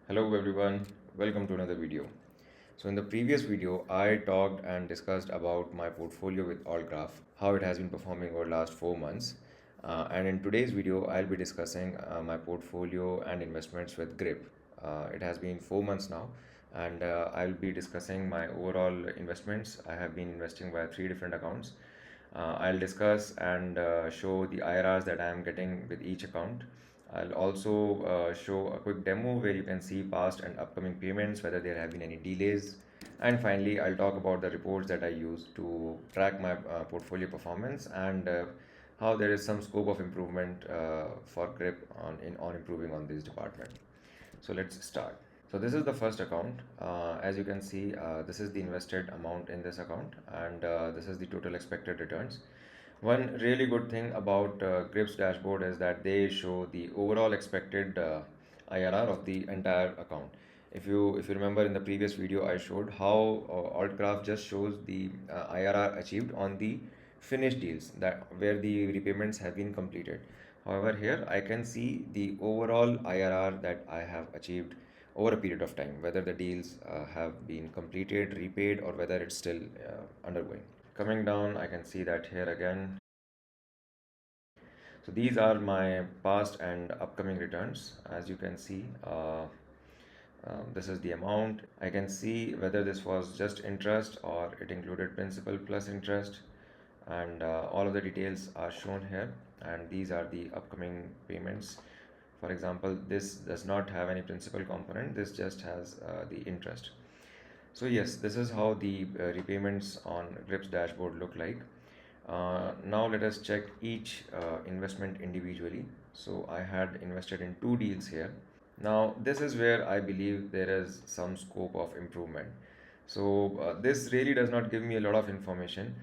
Hello everyone, welcome to another video. So in the previous video, I talked and discussed about my portfolio with AllGraph, how it has been performing over last 4 months. And in today's video, I'll be discussing my portfolio and investments with Grip. It has been 4 months now, and I'll be discussing my overall investments. I have been investing via three different accounts. I'll discuss and show the IRRs that I am getting with each account. I'll also show a quick demo where you can see past and upcoming payments, whether there have been any delays. And finally, I'll talk about the reports that I use to track my portfolio performance and how there is some scope of improvement for Grip on improving on this department. So let's start. So this is the first account. As you can see, this is the invested amount in this account, and this is the total expected returns. One really good thing about Grip's dashboard is that they show the overall expected IRR of the entire account. If you remember in the previous video, I showed how AltGraph just shows the IRR achieved on the finished deals that where the repayments have been completed. However, here I can see the overall IRR that I have achieved over a period of time, whether the deals have been completed, repaid, or whether it's still undergoing. Coming down, I can see that here again. So these are my past and upcoming returns. As you can see, this is the amount. I can see whether this was just interest or it included principal plus interest, and all of the details are shown here. And these are the upcoming payments. For example, this does not have any principal component, this just has the interest. So yes, this is how the repayments on Grip's dashboard look like. Now let us check each investment individually. So I had invested in two deals here. Now this is where I believe there is some scope of improvement. So this really does not give me a lot of information.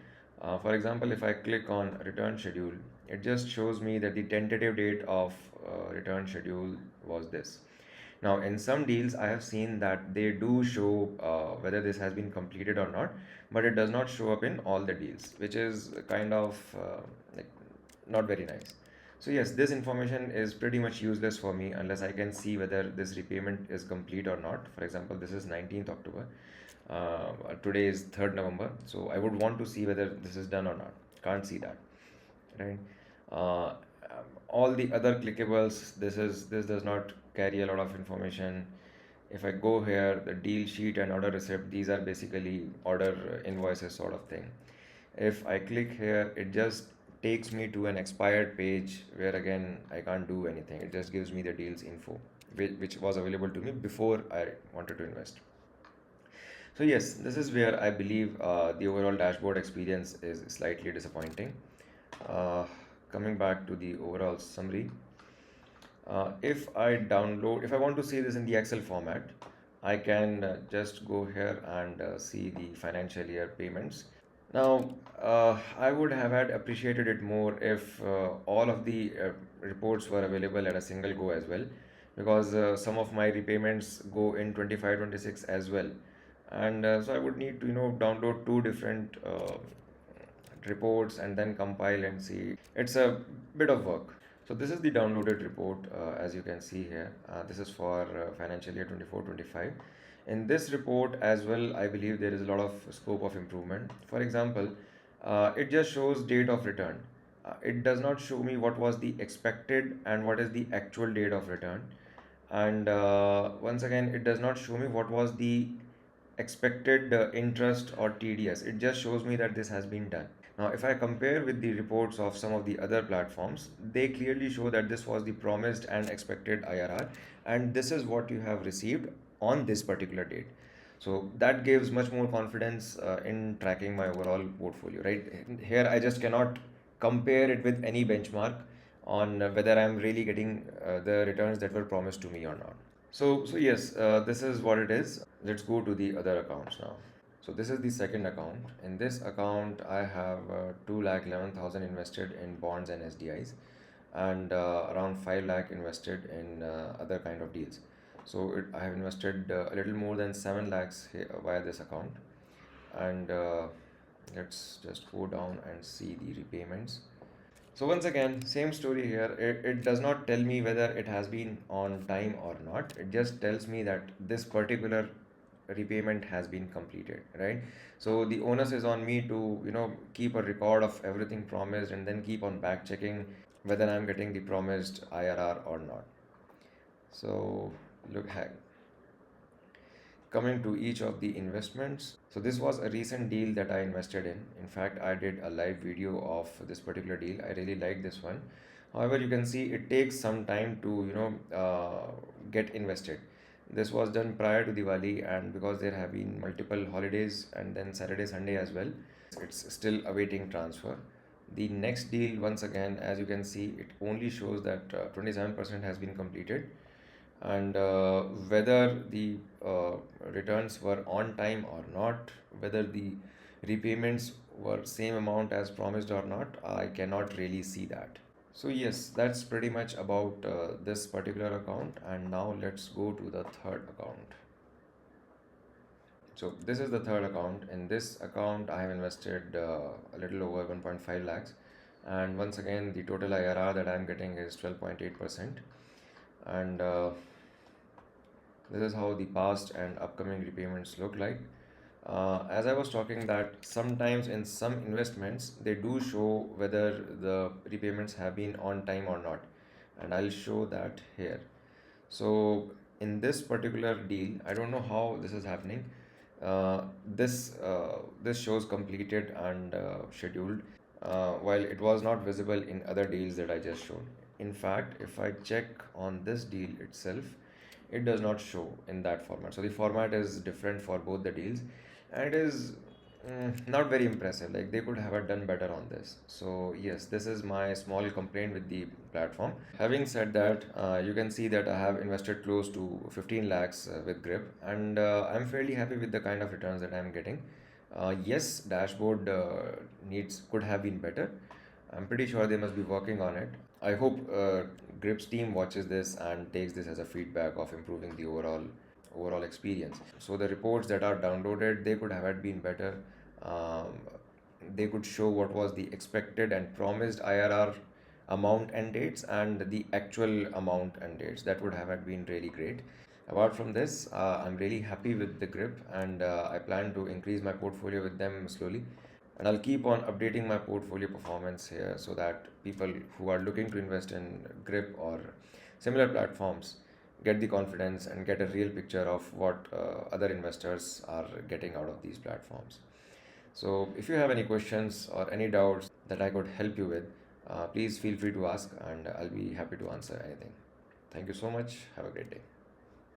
For example, if I click on return schedule, it just shows me that the tentative date of return schedule was this. Now, in some deals, I have seen that they do show whether this has been completed or not, but it does not show up in all the deals, which is kind of like not very nice. So yes, this information is pretty much useless for me unless I can see whether this repayment is complete or not. For example, this is 19th October. Today is 3rd November. So I would want to see whether this is done or not. Can't see that, right? Uh, all the other clickables, this does not carry a lot of information. If I go here, the deal sheet and order receipt, these are basically order invoices sort of thing. If I click here, it just takes me to an expired page where again I can't do anything. It just gives me the deals info, which was available to me before I wanted to invest. So yes, this is where I believe the overall dashboard experience is slightly disappointing. Uh, Coming back to the overall summary, if I want to see this in the Excel format, I can just go here and see the financial year payments. Now, I would have had appreciated it more if all of the reports were available at a single go as well, because some of my repayments go in 25, 26 as well. And so I would need to, download two different reports and then compile and see. It's a bit of work. So this is the downloaded report, as you can see here. This is for financial year 24-25. In this report as well, I believe there is a lot of scope of improvement. For example, it just shows date of return. It does not show me what was the expected and what is the actual date of return. And once again, it does not show me what was the expected interest or TDS. It just shows me that this has been done. Now, if I compare with the reports of some of the other platforms, they clearly show that this was the promised and expected IRR, and this is what you have received on this particular date. So that gives much more confidence in tracking my overall portfolio, right? Here, I just cannot compare it with any benchmark on whether I'm really getting the returns that were promised to me or not. So yes, this is what it is. Let's go to the other accounts now. So this is the second account. In this account, I have 2,11,000 invested in bonds and SDIs, and around 5 lakh invested in other kind of deals. So I have invested a little more than 7 lakhs here, via this account, and let's just go down and see the repayments. So once again, same story here. It does not tell me whether it has been on time or not. It just tells me that this particular repayment has been completed, right? So the onus is on me to, keep a record of everything promised and then keep on back checking whether I'm getting the promised IRR or not. So look, coming to each of the investments. So this was a recent deal that I invested in. In fact, I did a live video of this particular deal. I really like this one. However, you can see it takes some time to get invested. This was done prior to Diwali, and because there have been multiple holidays and then Saturday, Sunday as well, it's still awaiting transfer. The next deal, once again, as you can see, it only shows that 27% has been completed, and whether the returns were on time or not, whether the repayments were same amount as promised or not, I cannot really see that. So yes, that's pretty much about this particular account, and now let's go to the third account. So this is the third account. In this account, I have invested a little over 1.5 lakhs, and once again, the total IRR that I'm getting is 12.8%, and this is how the past and upcoming repayments look like. As I was talking, that sometimes in some investments they do show whether the repayments have been on time or not, and I'll show that here. So in this particular deal, I don't know how this is happening. This shows completed and scheduled, while it was not visible in other deals that I just showed. In fact, if I check on this deal itself, it does not show in that format. So the format is different for both the deals, and it is not very impressive. Like, they could have done better on this. So yes, this is my small complaint with the platform. Having said that, you can see that I have invested close to 15 lakhs with Grip, and I'm fairly happy with the kind of returns that I'm getting. Yes, dashboard needs could have been better. I'm pretty sure they must be working on it. I hope Grip's team watches this and takes this as a feedback of improving the overall experience. So the reports that are downloaded, they could have had been better. Um, they could show what was the expected and promised IRR amount and dates, and the actual amount and dates. That would have had been really great. Apart from this, I'm really happy with the Grip, and I plan to increase my portfolio with them slowly. And I'll keep on updating my portfolio performance here so that people who are looking to invest in Grip or similar platforms get the confidence and get a real picture of what other investors are getting out of these platforms. So, if you have any questions or any doubts that I could help you with, please feel free to ask, and I'll be happy to answer anything. Thank you so much. Have a great day.